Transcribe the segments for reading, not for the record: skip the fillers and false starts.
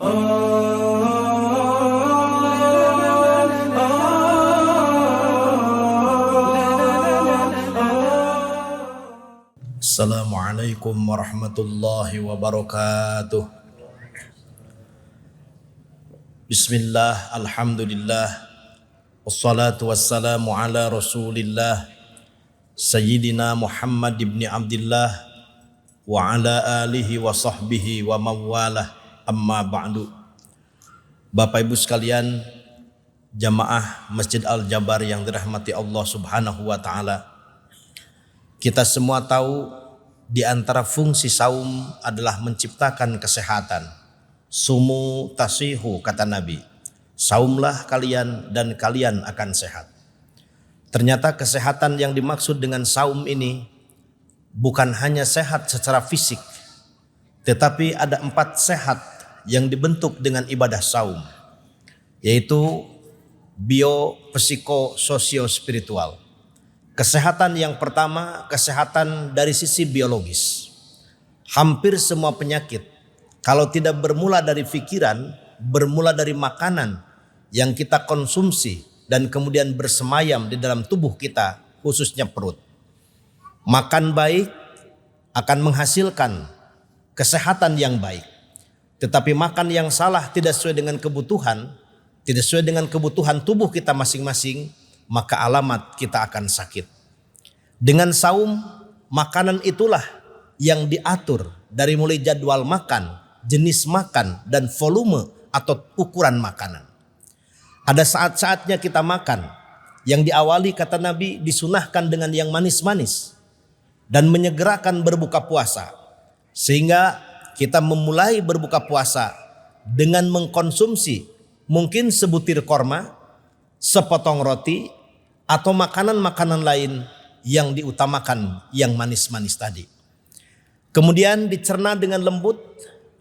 Assalamualaikum warahmatullahi wabarakatuh. Bismillah, alhamdulillah, wassalatu wassalamu ala rasulillah Sayyidina Muhammad ibn Abdillah wa ala alihi wa sahbihi wa mawalah, amma ba'du. Bapak Ibu sekalian, jamaah Masjid Al-Jabar yang dirahmati Allah subhanahu wa ta'ala, kita semua tahu di antara fungsi saum adalah menciptakan kesehatan. Sumu tasihu, kata Nabi. Saumlah kalian dan kalian akan sehat. Ternyata kesehatan yang dimaksud dengan saum ini bukan hanya sehat secara fisik, tetapi ada 4 sehat yang dibentuk dengan ibadah saum, yaitu bio, psiko, sosio, spiritual. Kesehatan yang pertama, kesehatan dari sisi biologis. Hampir semua penyakit, kalau tidak bermula dari pikiran, bermula dari makanan yang kita konsumsi dan kemudian bersemayam di dalam tubuh kita, khususnya perut. Makan baik akan menghasilkan kesehatan yang baik. Tetapi makan yang salah tidak sesuai dengan kebutuhan, tidak sesuai dengan kebutuhan tubuh kita masing-masing, maka alamat kita akan sakit. Dengan saum, makanan itulah yang diatur dari mulai jadwal makan, jenis makan, dan volume atau ukuran makanan. Ada saat-saatnya kita makan yang diawali, kata Nabi, disunahkan dengan yang manis-manis dan menyegerakan berbuka puasa. Sehingga kita memulai berbuka puasa dengan mengkonsumsi mungkin sebutir korma, sepotong roti, atau makanan-makanan lain yang diutamakan yang manis-manis tadi. Kemudian dicerna dengan lembut,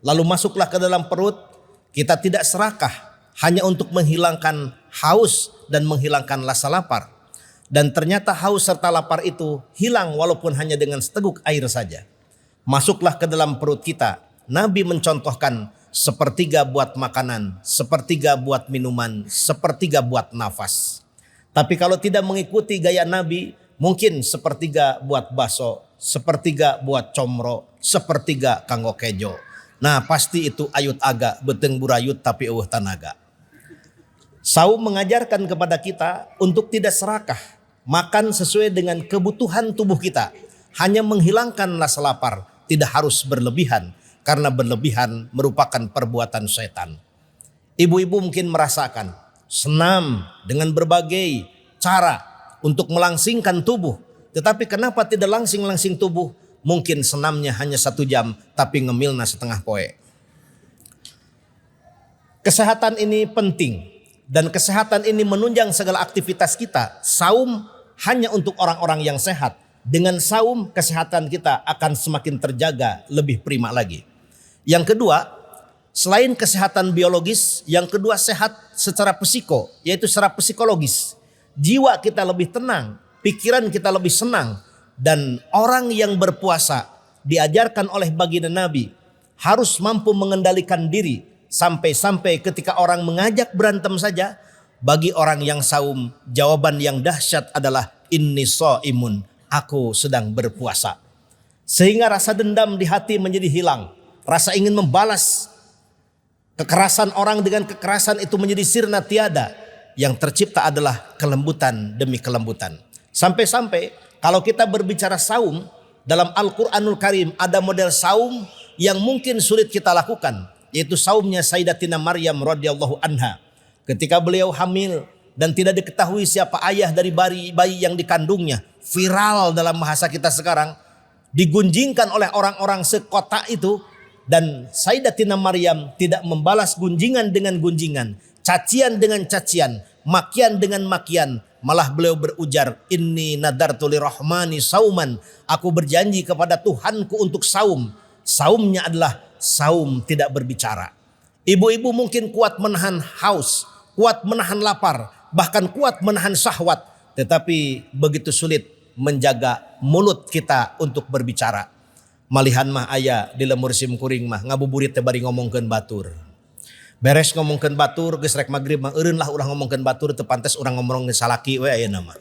lalu masuklah ke dalam perut. Kita tidak serakah hanya untuk menghilangkan haus dan menghilangkan rasa lapar. Dan ternyata haus serta lapar itu hilang walaupun hanya dengan seteguk air saja. Masuklah ke dalam perut kita. Nabi mencontohkan sepertiga buat makanan, sepertiga buat minuman, sepertiga buat nafas. Tapi kalau tidak mengikuti gaya Nabi, mungkin sepertiga buat baso, sepertiga buat comro, sepertiga kanggo kejo. Nah, pasti itu ayut aga, beteng burayut tapi eueuh tanaga. Saum mengajarkan kepada kita untuk tidak serakah, makan sesuai dengan kebutuhan tubuh kita. Hanya menghilangkan rasa lapar, tidak harus berlebihan, karena berlebihan merupakan perbuatan setan. Ibu-ibu mungkin merasakan senam dengan berbagai cara untuk melangsingkan tubuh. Tetapi kenapa tidak langsing-langsing tubuh? Mungkin senamnya hanya 1 jam, tapi ngemilna setengah poe. Kesehatan ini penting. Dan kesehatan ini menunjang segala aktivitas kita. Saum hanya untuk orang-orang yang sehat. Dengan saum, kesehatan kita akan semakin terjaga, lebih prima lagi. Yang kedua, selain kesehatan biologis, yang kedua sehat secara psiko, yaitu secara psikologis. Jiwa kita lebih tenang, pikiran kita lebih senang. Dan orang yang berpuasa diajarkan oleh baginda Nabi harus mampu mengendalikan diri. Sampai-sampai ketika orang mengajak berantem saja, bagi orang yang saum, jawaban yang dahsyat adalah inni shaimun, aku sedang berpuasa. Sehingga rasa dendam di hati menjadi hilang. Rasa ingin membalas kekerasan orang dengan kekerasan itu menjadi sirna tiada. Yang tercipta adalah kelembutan demi kelembutan. Sampai-sampai kalau kita berbicara saum, dalam Al-Quranul Karim ada model saum yang mungkin sulit kita lakukan, yaitu saumnya Sayyidatina Maryam radhiyallahu anha. Ketika beliau hamil dan tidak diketahui siapa ayah dari bayi yang dikandungnya, viral dalam bahasa kita sekarang, digunjingkan oleh orang-orang sekota itu. Dan Sayyidatina Maryam tidak membalas gunjingan dengan gunjingan, cacian dengan cacian, makian dengan makian. Malah beliau berujar, inni nadartu lirahmani sauman, aku berjanji kepada Tuhanku untuk saum. Saumnya adalah saum tidak berbicara. Ibu-ibu mungkin kuat menahan haus, kuat menahan lapar, bahkan kuat menahan syahwat. Tetapi begitu sulit menjaga mulut kita untuk berbicara. Malihan mah aya di lemur sim kuring mah ngabuburit teh bari ngomongkeun batur. Beres ngomongkeun batur geus rek magrib mah eureun lah ulah ngomongkeun batur teu pantes urang ngomongkeun salaki we ayeuna mah.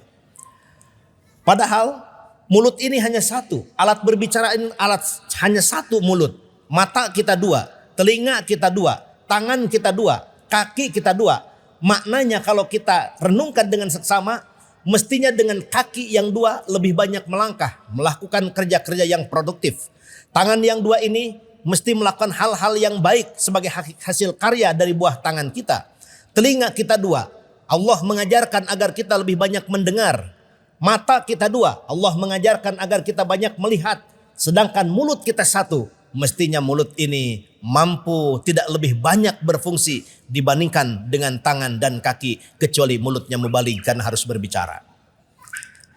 Padahal mulut ini hanya satu, alat berbicara ini alat hanya satu mulut. Mata kita dua, telinga kita dua, tangan kita dua, kaki kita dua. Maknanya kalau kita renungkan dengan seksama, mestinya dengan kaki yang dua lebih banyak melangkah, melakukan kerja-kerja yang produktif. Tangan yang dua ini mesti melakukan hal-hal yang baik sebagai hasil karya dari buah tangan kita. Telinga kita dua, Allah mengajarkan agar kita lebih banyak mendengar. Mata kita dua, Allah mengajarkan agar kita banyak melihat. Sedangkan mulut kita satu, mestinya mulut ini mampu tidak lebih banyak berfungsi dibandingkan dengan tangan dan kaki, kecuali mulutnya mubalik karena harus berbicara.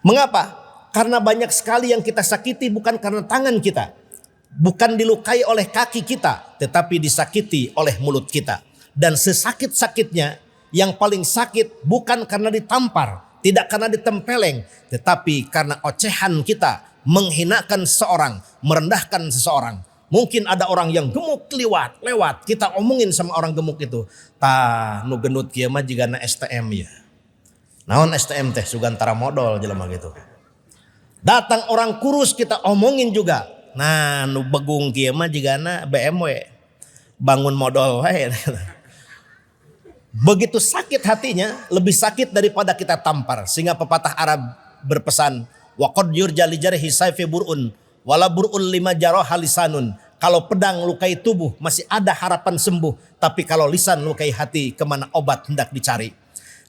Mengapa? Karena banyak sekali yang kita sakiti bukan karena tangan kita, bukan dilukai oleh kaki kita, tetapi disakiti oleh mulut kita. Dan sesakit-sakitnya, yang paling sakit bukan karena ditampar, tidak karena ditempeleng, tetapi karena ocehan kita menghinakan seseorang, merendahkan seseorang. Mungkin ada orang yang gemuk lewat, kita omongin sama orang gemuk itu, tah nu gendut kieu mah jigana STM ya. Naon STM teh sugantara modal jelema gitu. Datang orang kurus kita omongin juga. Nah, nu begung kieu mah jigana BMW. Bangun modal wae. Begitu sakit hatinya, lebih sakit daripada kita tampar. Sehingga pepatah Arab berpesan, wa qad yurja li jarhi sayfi bur'un wala bur'un lima jaraha lisanun. Kalau pedang lukai tubuh masih ada harapan sembuh, tapi kalau lisan lukai hati kemana obat hendak dicari.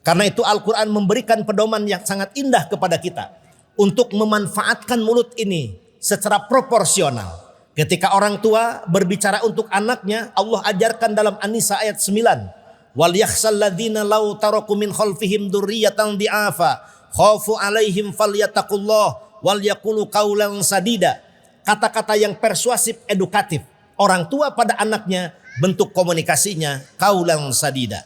Karena itu Al-Quran memberikan pedoman yang sangat indah kepada kita untuk memanfaatkan mulut ini secara proporsional. Ketika orang tua berbicara untuk anaknya, Allah ajarkan dalam An-Nisa ayat 9. Wal yakhsal ladzina law taraku min khalfihim dzurriyyatan di'afa khafu 'alaihim falyattaqullah wal yaqulu qaulan sadida. Kata-kata yang persuasif edukatif. Orang tua pada anaknya bentuk komunikasinya qaulan sadida.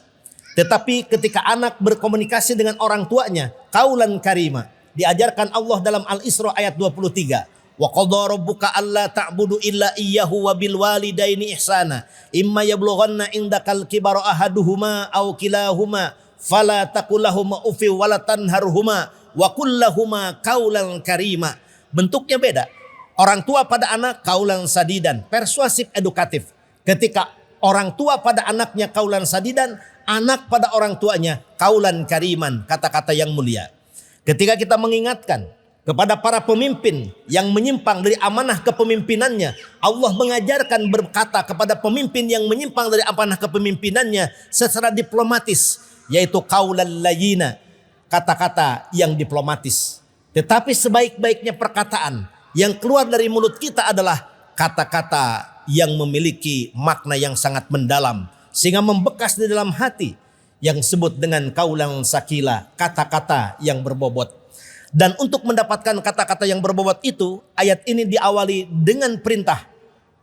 Tetapi ketika anak berkomunikasi dengan orang tuanya qaulan karima. Diajarkan Allah dalam Al-Isra ayat 23. Wa qadha rabbuka alla ta'budu illa iyyahu wa bil walidaini ihsana imma yablughanna indakal kibara ahaduhuma aw kilahuma fala taqul lahumu uffi wa la tanharhuma wa qul lahumu qaulan karima. Bentuknya beda. Orang tua pada anak qaulan sadidan, persuasif edukatif. Ketika orang tua pada anaknya qaulan sadidan, anak pada orang tuanya qaulan kariman, kata-kata yang mulia. Ketika kita mengingatkan kepada para pemimpin yang menyimpang dari amanah kepemimpinannya, Allah mengajarkan berkata kepada pemimpin yang menyimpang dari amanah kepemimpinannya secara diplomatis, yaitu qaulal layyina, kata-kata yang diplomatis. Tetapi sebaik-baiknya perkataan yang keluar dari mulut kita adalah kata-kata yang memiliki makna yang sangat mendalam sehingga membekas di dalam hati, yang disebut dengan qaulan sakila, kata-kata yang berbobot. Dan untuk mendapatkan kata-kata yang berbobot itu, ayat ini diawali dengan perintah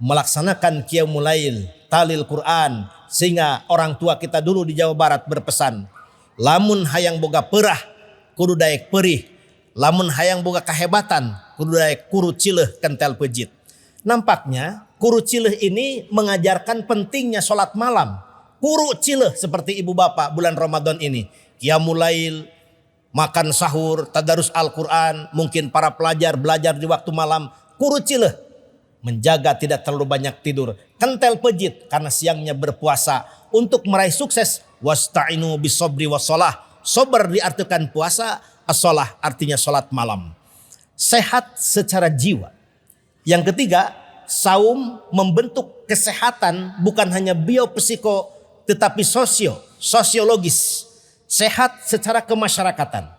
melaksanakan qiyamul lail, talil Quran, sehingga orang tua kita dulu di Jawa Barat berpesan, lamun hayang boga perah kudu daek perih, lamun hayang boga kahebatan kudu daek kuru cileuh kentel pejit. Nampaknya kuru cileuh ini mengajarkan pentingnya sholat malam. Kuru cileuh seperti ibu bapak bulan Ramadan ini, qiyamul lail, makan sahur, tadarus Al-Quran, mungkin para pelajar belajar di waktu malam, kuru cileuh, menjaga tidak terlalu banyak tidur, kentel pejit karena siangnya berpuasa untuk meraih sukses. Wasta'inu bisobri wassalah, sober diartikan puasa, as-sholah artinya sholat malam. Sehat secara jiwa. Yang ketiga, saum membentuk kesehatan bukan hanya biopsiko tetapi sosiologis. Sehat secara kemasyarakatan.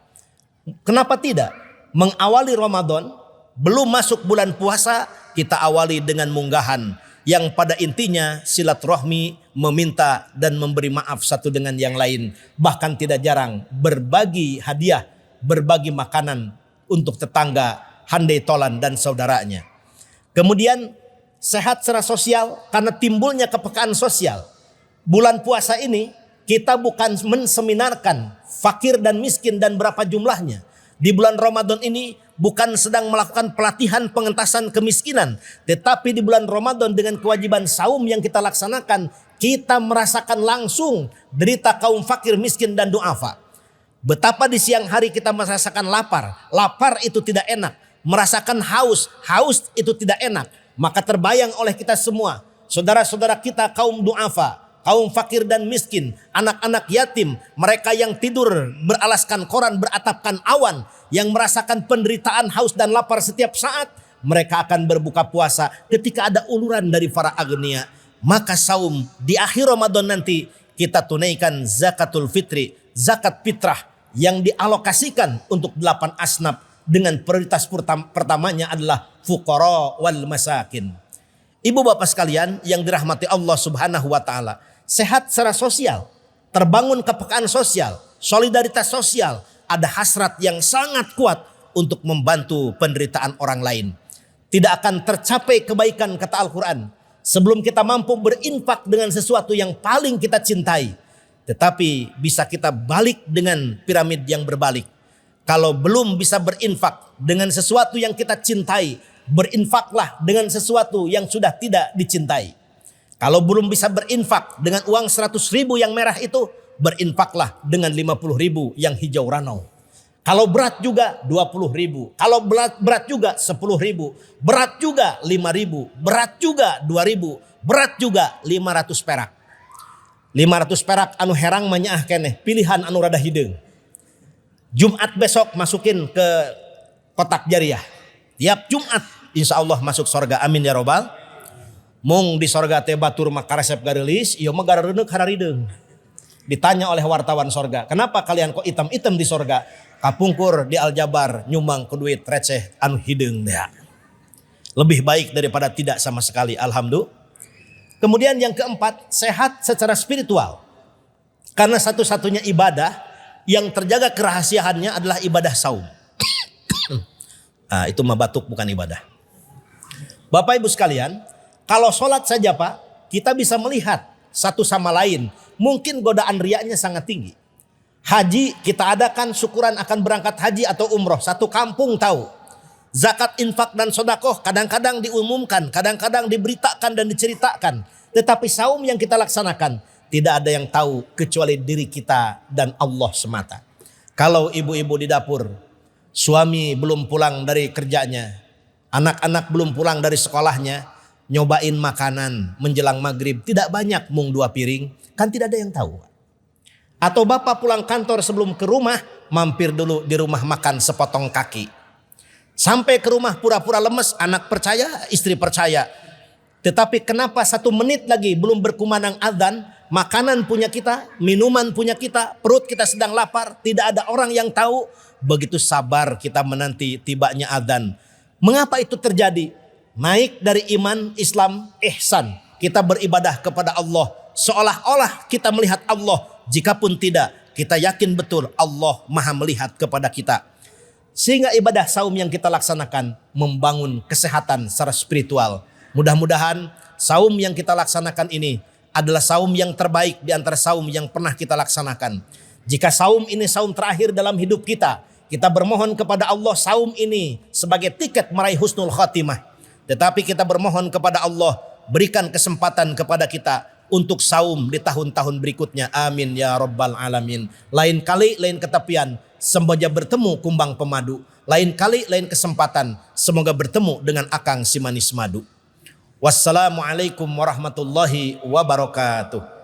Kenapa tidak? Mengawali Ramadan, belum masuk bulan puasa, kita awali dengan munggahan yang pada intinya silaturahmi, meminta dan memberi maaf satu dengan yang lain. Bahkan tidak jarang berbagi hadiah, berbagi makanan untuk tetangga, handai tolan dan saudaranya. Kemudian sehat secara sosial karena timbulnya kepekaan sosial. Bulan puasa ini kita bukan menseminarkan fakir dan miskin dan berapa jumlahnya. Di bulan Ramadan ini bukan sedang melakukan pelatihan pengentasan kemiskinan. Tetapi di bulan Ramadan dengan kewajiban saum yang kita laksanakan, kita merasakan langsung derita kaum fakir, miskin dan duafa. Betapa di siang hari kita merasakan lapar. Lapar itu tidak enak. Merasakan haus. Haus itu tidak enak. Maka terbayang oleh kita semua, saudara-saudara kita kaum duafa, kaum fakir dan miskin, anak-anak yatim, mereka yang tidur beralaskan koran, beratapkan awan, yang merasakan penderitaan haus dan lapar setiap saat, mereka akan berbuka puasa ketika ada uluran dari para agnia. Maka saum di akhir Ramadan nanti kita tunaikan zakatul fitri, zakat fitrah yang dialokasikan untuk 8 asnaf dengan prioritas pertamanya adalah fuqara wal masakin. Ibu bapak sekalian yang dirahmati Allah Subhanahu wa taala, sehat secara sosial, terbangun kepekaan sosial, solidaritas sosial, ada hasrat yang sangat kuat untuk membantu penderitaan orang lain. Tidak akan tercapai kebaikan kata Al-Quran sebelum kita mampu berinfak dengan sesuatu yang paling kita cintai. Tetapi bisa kita balik dengan piramid yang berbalik. Kalau belum bisa berinfak dengan sesuatu yang kita cintai, berinfaklah dengan sesuatu yang sudah tidak dicintai. Kalau belum bisa berinfak dengan uang 100.000 yang merah itu, berinfaklah dengan 50.000 yang hijau ranau. Kalau berat juga 20.000. Kalau berat juga 10.000. Berat juga 5.000. Berat juga 2.000. Berat juga 500 perak. 500 perak anu herang manyaah keneh. Pilihan anu rada hideung. Jumat besok masukin ke kotak jariah. Tiap Jumat insya Allah masuk sorga. Amin ya robbal. Mung di sorga teh batur mah karesep garelis. Iya mah garareuneuh hararideng. Ditanya oleh wartawan sorga, kenapa kalian kok item-item di sorga? Kapungkur di Aljabar nyumbang ku duit receh anu hideung ya. Lebih baik daripada tidak sama sekali, alhamdulillah. Kemudian yang keempat, sehat secara spiritual. Karena satu-satunya ibadah yang terjaga kerahasiaannya adalah ibadah saum. Itu mah batuk bukan ibadah. Bapak Ibu sekalian, kalau sholat saja Pak, kita bisa melihat satu sama lain. Mungkin godaan riaknya sangat tinggi. Haji kita adakan syukuran akan berangkat haji atau umroh. Satu kampung tahu. Zakat, infak dan sodakoh kadang-kadang diumumkan. Kadang-kadang diberitakan dan diceritakan. Tetapi saum yang kita laksanakan tidak ada yang tahu kecuali diri kita dan Allah semata. Kalau ibu-ibu di dapur, suami belum pulang dari kerjanya, anak-anak belum pulang dari sekolahnya, nyobain makanan menjelang maghrib tidak banyak, mung 2 piring, kan tidak ada yang tahu. Atau bapak pulang kantor sebelum ke rumah, mampir dulu di rumah makan sepotong kaki. Sampai ke rumah pura-pura lemes, anak percaya, istri percaya. Tetapi kenapa 1 menit lagi belum berkumandang azan, makanan punya kita, minuman punya kita, perut kita sedang lapar, tidak ada orang yang tahu. Begitu sabar kita menanti tibanya azan. Mengapa itu terjadi? Naik dari iman, Islam, ihsan. Kita beribadah kepada Allah seolah-olah kita melihat Allah. Jikapun tidak, kita yakin betul Allah maha melihat kepada kita. Sehingga ibadah saum yang kita laksanakan membangun kesehatan secara spiritual. Mudah-mudahan saum yang kita laksanakan ini adalah saum yang terbaik di antara saum yang pernah kita laksanakan. Jika saum ini saum terakhir dalam hidup kita, kita bermohon kepada Allah saum ini sebagai tiket meraih husnul khatimah. Tetapi kita bermohon kepada Allah, berikan kesempatan kepada kita untuk saum di tahun-tahun berikutnya. Amin ya rabbal alamin. Lain kali, lain ketepian, semoga bertemu kumbang pemadu. Lain kali, lain kesempatan, semoga bertemu dengan akang si manis madu. Wassalamualaikum warahmatullahi wabarakatuh.